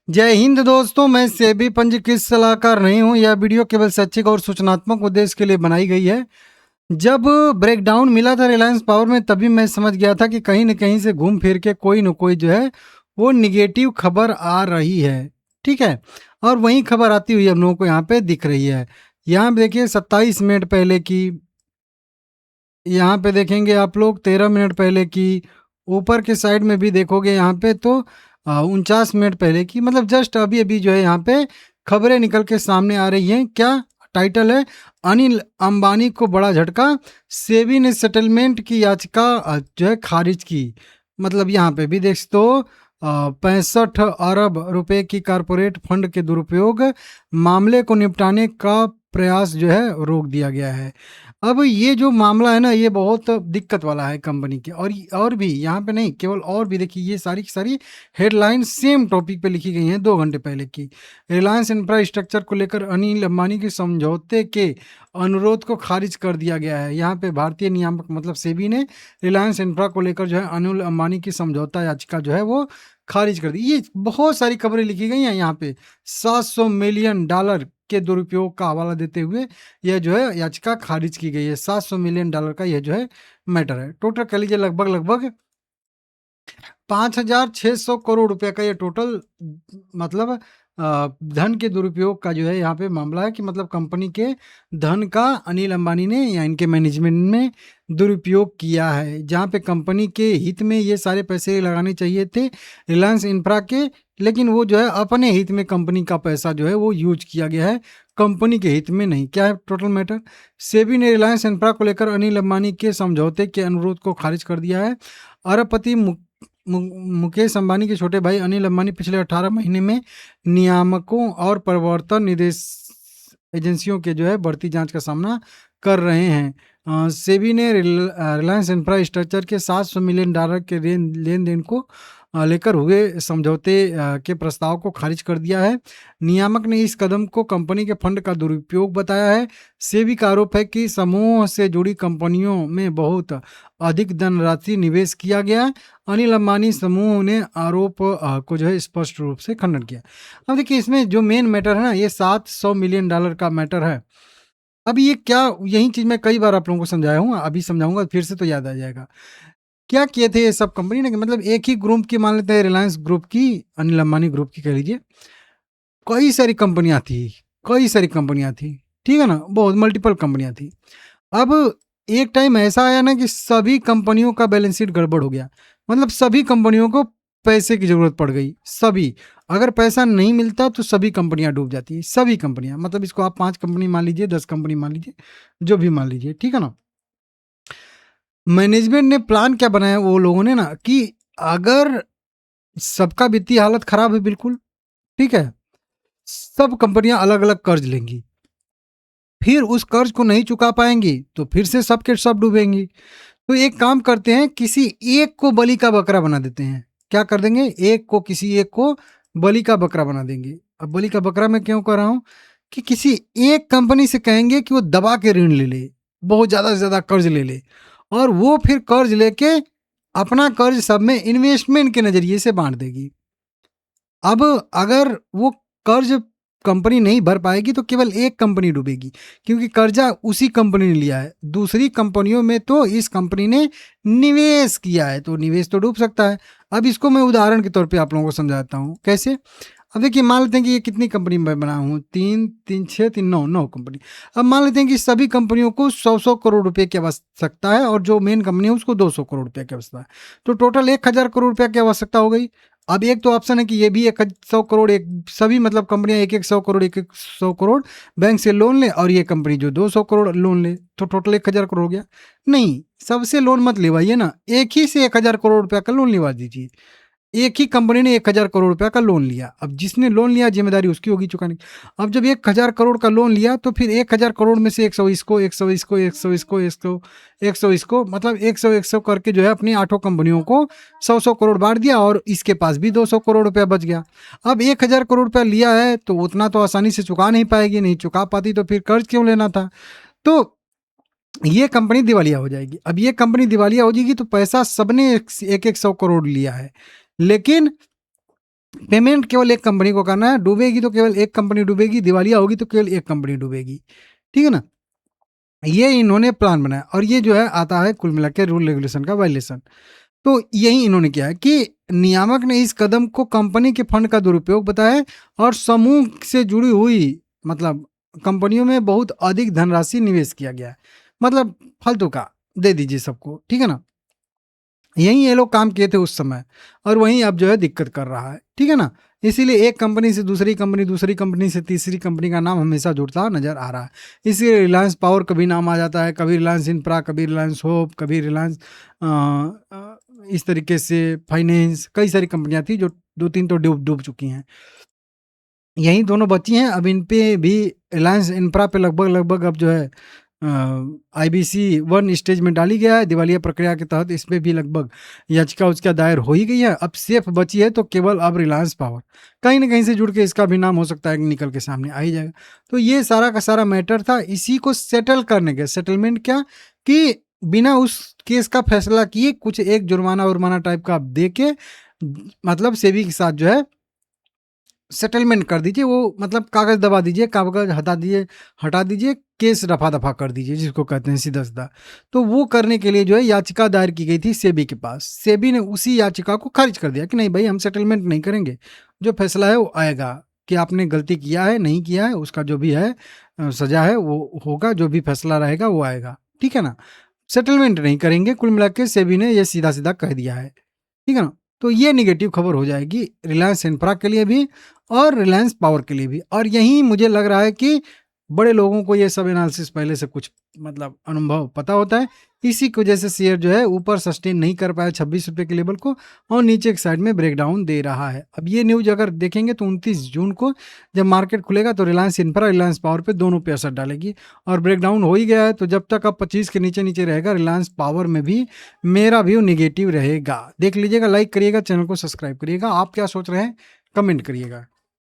जय हिंद दोस्तों, मैं सेबी पंजीकृत सलाहकार नहीं हूं। यह वीडियो केवल शैक्षिक और सूचनात्मक उद्देश्य के लिए बनाई गई है। जब ब्रेकडाउन मिला था रिलायंस पावर में, तभी मैं समझ गया था कि कहीं न कहीं से घूम फिर के कोई न कोई जो है वो निगेटिव खबर आ रही है। ठीक है? और वही खबर आती हुई हम लोगों को यहाँ पे दिख रही है। यहाँ पे देखिए 27 मिनट पहले की, यहाँ पे देखेंगे आप लोग 13 मिनट पहले की, ऊपर के साइड में भी देखोगे यहाँ पे तो 49 मिनट पहले की, मतलब जस्ट अभी-अभी जो है यहाँ पे खबरें निकल के सामने आ रही हैं। क्या टाइटल है? अनिल अंबानी को बड़ा झटका, सेबी ने सेटलमेंट की याचिका जो है खारिज की। मतलब यहाँ पे भी देख तो 65 अरब रुपए की कारपोरेट फंड के दुरुपयोग मामले को निपटाने का प्रयास जो है रोक दिया गया है। अब ये जो मामला है ना, ये बहुत दिक्कत वाला है कंपनी के। और भी यहाँ पे नहीं, केवल और भी देखिए, ये सारी की सारी हेडलाइन सेम टॉपिक पे लिखी गई हैं 2 घंटे पहले की। रिलायंस इंफ्रास्ट्रक्चर को लेकर अनिल अंबानी के समझौते के अनुरोध को खारिज कर दिया गया है। यहाँ पे भारतीय नियामक मतलब सेबी ने रिलायंस इंफ्रा को लेकर जो है अनिल अंबानी की समझौता याचिका जो है वो खारिज कर दी। ये बहुत सारी खबरें लिखी गई हैं यहाँ पे। $700 मिलियन के दुरुपयोग का हवाला देते हुए यह जो है याचिका खारिज की गई है। $700 मिलियन का यह जो है मैटर है। टोटल कह लीजिए लगभग 5,600 करोड़ रुपए का ये टोटल मतलब धन के दुरुपयोग का जो है यहाँ पे मामला है कि मतलब कंपनी के धन का अनिल अंबानी ने या इनके मैनेजमेंट ने दुरुपयोग किया है। जहाँ पे कंपनी के हित में ये सारे पैसे लगाने चाहिए थे रिलायंस इंफ्रा के, लेकिन वो जो है अपने हित में कंपनी का पैसा जो है वो यूज किया गया है, कंपनी के हित में नहीं। क्या है टोटल मैटर? सेबी ने रिलायंस इंफ्रा को लेकर अनिल अंबानी के समझौते के अनुरोध को खारिज कर दिया है। अरबपति मुकेश अंबानी के छोटे भाई अनिल अंबानी पिछले 18 महीने में नियामकों और प्रवर्तन निदेश एजेंसियों के जो है बढ़ती जांच का सामना कर रहे हैं। सेबी ने रिलायंस इंफ्रास्ट्रक्चर के $700 मिलियन के लेन देन को लेकर हुए समझौते के प्रस्ताव को खारिज कर दिया है। नियामक ने इस कदम को कंपनी के फंड का दुरुपयोग बताया है। सेबी का आरोप है कि समूह से जुड़ी कंपनियों में बहुत अधिक धनराशि निवेश किया गया। अनिल अंबानी समूह ने आरोप को जो है स्पष्ट रूप से खंडन किया। अब देखिए, इसमें जो मेन मैटर है ना, ये $700 मिलियन का मैटर है। अब ये क्या, यही चीज़ मैं कई बार आप लोगों को समझाया हूँ, अभी समझाऊँगा फिर से तो याद आ जाएगा। क्या किए थे ये सब कंपनी ने कि मतलब एक ही ग्रुप की, मान लेते हैं रिलायंस ग्रुप की, अनिल अंबानी ग्रुप की कह लीजिए, कई सारी कंपनियाँ थी, कई सारी कंपनियाँ थी, ठीक है ना? बहुत मल्टीपल कंपनियाँ थी। अब एक टाइम ऐसा आया ना कि सभी कंपनियों का बैलेंस शीट गड़बड़ हो गया। मतलब सभी कंपनियों को पैसे की ज़रूरत पड़ गई, सभी। अगर पैसा नहीं मिलता तो सभी कंपनियाँ डूब जाती हैं, सभी कंपनियाँ। मतलब इसको आप 5 कंपनी मान लीजिए, 10 कंपनी मान लीजिए, जो भी मान लीजिए, ठीक है ना? मैनेजमेंट ने प्लान क्या बनाया वो लोगों ने ना, कि अगर सबका वित्तीय हालत खराब है बिल्कुल, ठीक है? सब कंपनियाँ अलग-अलग कर्ज लेंगी। फिर उस कर्ज को नहीं चुका पाएँगी, तो फिर से सब के सब डूबेंगी। तो एक काम करते हैं, किसी एक को बलि का बकरा बना देते हैं। क्या कर देंगे? किसी एक को बलि का बकरा बना देंगे। अब बलि का बकरा मैं क्यों कह रहा हूँ कि किसी एक कंपनी से कहेंगे कि वो दबा के ऋण ले ले, बहुत ज़्यादा से ज़्यादा कर्ज ले ले, और वो फिर कर्ज लेके अपना कर्ज सब में इन्वेस्टमेंट के नज़रिए से बाँट देगी। अब अगर वो कर्ज कंपनी नहीं भर पाएगी तो केवल एक कंपनी डूबेगी, क्योंकि कर्जा उसी कंपनी ने लिया है। दूसरी कंपनियों में तो इस कंपनी ने निवेश किया है, तो निवेश तो डूब सकता है। अब इसको मैं उदाहरण के तौर पे आप लोगों को समझाता हूँ कैसे। अब देखिए, मान लेते हैं कि ये कितनी कंपनी में बना हूँ, 3 3 6 3 9 9 कंपनी। अब मान लेते हैं कि सभी कंपनियों को 100 करोड़ रुपए की आवश्यकता है, और जो मेन कंपनी है उसको 200 करोड़ रुपए की आवश्यकता है। तो टोटल 1000 करोड़ रुपए की आवश्यकता हो गई। अब एक तो ऑप्शन है कि ये भी 100 करोड़, एक सभी मतलब कंपनियां एक एक 100 करोड़, एक एक 100 करोड़ बैंक से लोन ले, और ये कंपनी जो 200 करोड़ लोन ले, तो टोटल 1000 करोड़ हो गया। नहीं, सबसे लोन मत लेवाइए ना, एक ही से 1000 करोड़ रुपया का लोन लेवा दीजिए। एक ही कंपनी ने 1000 करोड़ रुपया का लोन लिया। अब जिसने लोन लिया, जिम्मेदारी उसकी होगी चुकाने की। अब जब 1000 करोड़ का लोन लिया, तो फिर 1000 करोड़ में से 100 इसको, 100 इसको, 100 इसको, 100 इसको, मतलब 100 करके जो है अपनी 8 कंपनियों को 100 करोड़ बांट दिया, और इसके पास भी 200 करोड़ रुपया बच गया। अब 1000 करोड़ रुपया लिया है तो उतना तो आसानी से चुका नहीं पाएगी, नहीं चुका पाती तो फिर कर्ज क्यों लेना था? तो ये कंपनी दिवालिया हो जाएगी। अब ये कंपनी दिवालिया हो जाएगी तो पैसा सबने एक एक 100 करोड़ लिया है, लेकिन पेमेंट केवल एक कंपनी को करना है, डूबेगी तो केवल एक कंपनी डूबेगी, दिवालिया होगी तो केवल एक कंपनी डूबेगी, ठीक है ना। ये इन्होंने प्लान बनाया और ये जो है आता है कुल मिला के रूल रेगुलेशन का वायलेशन। तो यही इन्होंने किया है कि नियामक ने इस कदम को कंपनी के फंड का दुरुपयोग बताया है और समूह से जुड़ी हुई मतलब कंपनियों में बहुत अधिक धनराशि निवेश किया गया है, मतलब फालतू का दे दीजिए सबको, ठीक है ना। यही ये लोग काम किए थे उस समय और वहीं अब जो है दिक्कत कर रहा है, ठीक है ना। इसीलिए एक कंपनी से दूसरी कंपनी, दूसरी कंपनी से तीसरी कंपनी का नाम हमेशा जुड़ता नजर आ रहा है। इसीलिए रिलायंस पावर कभी नाम आ जाता है, कभी रिलायंस इंफ्रा, कभी रिलायंस होप, कभी रिलायंस इस तरीके से फाइनेंस, कई सारी कंपनियां थी जो 2-3 तो डूब डूब चुकी हैं, यही दोनों बची हैं। अब इन पे भी रिलायंस इंफ्रा पे लगभग लगभग अब जो है आईबीसी 1 स्टेज में डाली गया है दिवालिया प्रक्रिया के तहत, इसमें भी लगभग याचिका उसका दायर हो ही गई है। अब सेफ बची है तो केवल अब रिलायंस पावर, कहीं ना कहीं से जुड़ के इसका भी नाम हो सकता है कि निकल के सामने आ ही जाएगा। तो ये सारा का सारा मैटर था, इसी को सेटल करने के, सेटलमेंट क्या कि बिना उस केस का फैसला किए कुछ एक जुर्माना उर्माना टाइप का आप दे के मतलब सेबी के साथ जो है सेटलमेंट कर दीजिए, वो मतलब कागज़ दबा दीजिए, कागज़ हटा दीजिए, केस रफ़ा-दफ़ा कर दीजिए जिसको कहते हैं सीधा-सीधा। तो वो करने के लिए जो है याचिका दायर की गई थी सेबी के पास। सेबी ने उसी याचिका को खारिज कर दिया कि नहीं भई हम सेटलमेंट नहीं करेंगे, जो फ़ैसला है वो आएगा कि आपने गलती किया है, नहीं किया है, उसका जो भी है सज़ा है वो होगा, जो भी फ़ैसला रहेगा वो आएगा, ठीक है ना? सेटलमेंट नहीं करेंगे, कुल मिला के सेबी ने ये सीधा-सीधा कह दिया है, ठीक है ना? तो ये नेगेटिव खबर हो जाएगी रिलायंस इंफ्रा के लिए भी और रिलायंस पावर के लिए भी। और यहीं मुझे लग रहा है कि बड़े लोगों को ये सब एनालिसिस पहले से कुछ मतलब अनुभव पता होता है, इसी की वजह से शेयर जो है ऊपर सस्टेन नहीं कर पाया 26 रुपये के लेवल को और नीचे की साइड में ब्रेकडाउन दे रहा है। अब ये न्यूज़ अगर देखेंगे तो 29 जून को जब मार्केट खुलेगा तो रिलायंस इंफ्रा, रिलायंस पावर पे दोनों पे असर डालेगी और ब्रेकडाउन हो ही गया है। तो जब तक अब 25 के नीचे नीचे रहेगा रिलायंस पावर में भी मेरा व्यू निगेटिव रहेगा। देख लीजिएगा, लाइक करिएगा, चैनल को सब्सक्राइब करिएगा। आप क्या सोच रहे हैं कमेंट करिएगा।